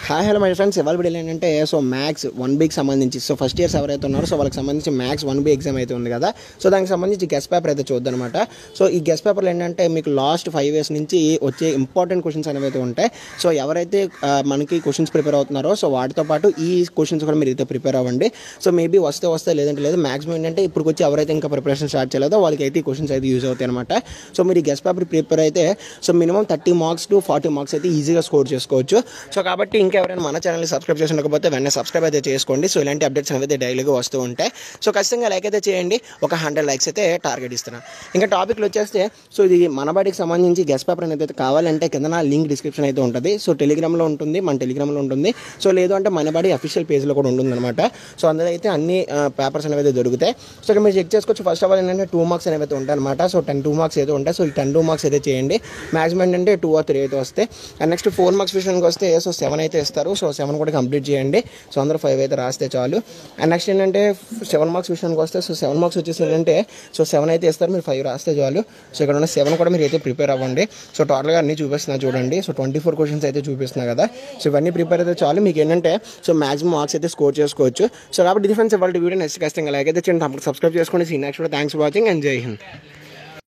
Hi hello my friends, ఇవాళ video ఏంటంటే so maths 1Bకి సంబంధించి సో ఫస్ట్ ఇయర్స్ ఎవరైతే ఉన్నారో సో వాళ్ళకి సంబంధించి మ్యాథ్స్ 1B ఎగ్జామ్ అయితే ఉంది కదా. సో దానికి సంబంధించి గెస్ట్ పేపర్ అయితే చూద్దాం అనమాట. సో ఈ గెస్ట్ పేపర్లో ఏంటంటే మీకు లాస్ట్ 5 years నుంచి వచ్చే ఇంపార్టెంట్ క్వశ్చన్స్ అనేవి అయితే ఉంటాయి. సో ఎవరైతే మనకి క్వశ్చన్స్ ప్రిపేర్ అవుతున్నారో సో వాటితో పాటు ఈ క్వశ్చన్స్ కూడా మీరు అయితే ప్రిపేర్ అవ్వండి. సో మేబీ వస్తే లేదంటే లేదు. మ్యాక్సిమం ఏంటంటే ఇప్పుడు వచ్చి ఎవరైతే ఇంకా ప్రిపరేషన్ స్టార్ట్ చేయలేదో వాళ్ళకి అయితే ఈ క్వశ్చన్స్ అయితే యూజ్ అవుతాయి అనమాట. సో మీరు ఈ గెస్ట్ పేపర్ ప్రిపేర్ అయితే so minimum 30 marks to 40 marks అయితే ఈజీగా స్కోర్ చేసుకోవచ్చు. సో కాబట్టి ఇంకెవరైనా మన ఛానల్ని సబ్స్క్రైబ్ చేసి ఉండకపోతే వెంటనే సబ్స్క్రైబ్ అయితే చేసుకోండి. సో ఇలాంటి అప్డేట్స్ అయితే డైలీగా వస్తూ ఉంటాయి. సో ఖచ్చితంగా లైక్ అయితే చేయండి. ఒక 100 likes అయితే టార్గెట్ ఇస్తున్నాను. ఇంకా టాపిక్లో వచ్చేస్తే సో ఇది మనబడికి సంబంధించి గెస్ట్ పేపర్ అనేది అయితే కావాలంటే కింద నా లింక్ డిస్క్రిప్షన్ అయితే ఉంటుంది. సో టెలిగ్రామ్లో ఉంటుంది, మన టెలిగ్రామ్లో ఉంటుంది. సో లేదు అంటే మనబడి అఫీషియల్ పేజ్లో కూడా ఉంటుందన్నమాట. సో అందులో అయితే అన్ని పేపర్స్ అనేవి అయితే దొరుకుతాయి. సో ఇక్కడ మీరు చెక్ చేసుకోవచ్చు. ఫస్ట్ ఆఫ్ ఆల్ ఏంటంటే 2 marks అనేవి అయితే ఉంటాయి అనమాట. సో 2 marks అయితే ఉంటాయి. సో ఈ 2 marks అయితే చేయండి. మ్యాక్సిమం ఏంటంటే 2 or 3 అయితే వస్తాయి. అండ్ నెక్స్ట్ 4 marks విషయానికి వస్తే సో 7 అయితే ఇస్తారు. సో 7 కూడా కంప్లీట్ చేయండి. సో అందరూ 5 అయితే రాస్తే చాలు. అండ్ నెక్స్ట్ ఏంటంటే 7 marks విషయానికి వస్తే సో 7 marks వచ్చేసి ఏంటంటే సో 7 అయితే ఇస్తారు. మీరు 5 రాస్తే చాలు. సో ఇక్కడ ఉన్న 7 కూడా మీరు అయితే ప్రిపేర్ అవ్వండి. సో టోటల్గా అన్నీ చూపిస్తున్నా చూడండి. సో 24 questions అయితే చూపిస్తున్నా కదా. సో ఇవన్నీ ప్రిపేర్ అయితే చాలు. మీకు ఏంటంటే సో మ్యాక్సిమం మార్క్స్ అయితే స్కోర్ చేసుకోవచ్చు. సో కాబట్టి డిఫరెన్స్ ఇవాళ వీడియో నెక్స్ట్ ఖచ్చితంగా లైక్ అయితే చేయండి. సబ్స్క్రైబ్ చేసుకోండి. Next thanks for watching and జై హింద్.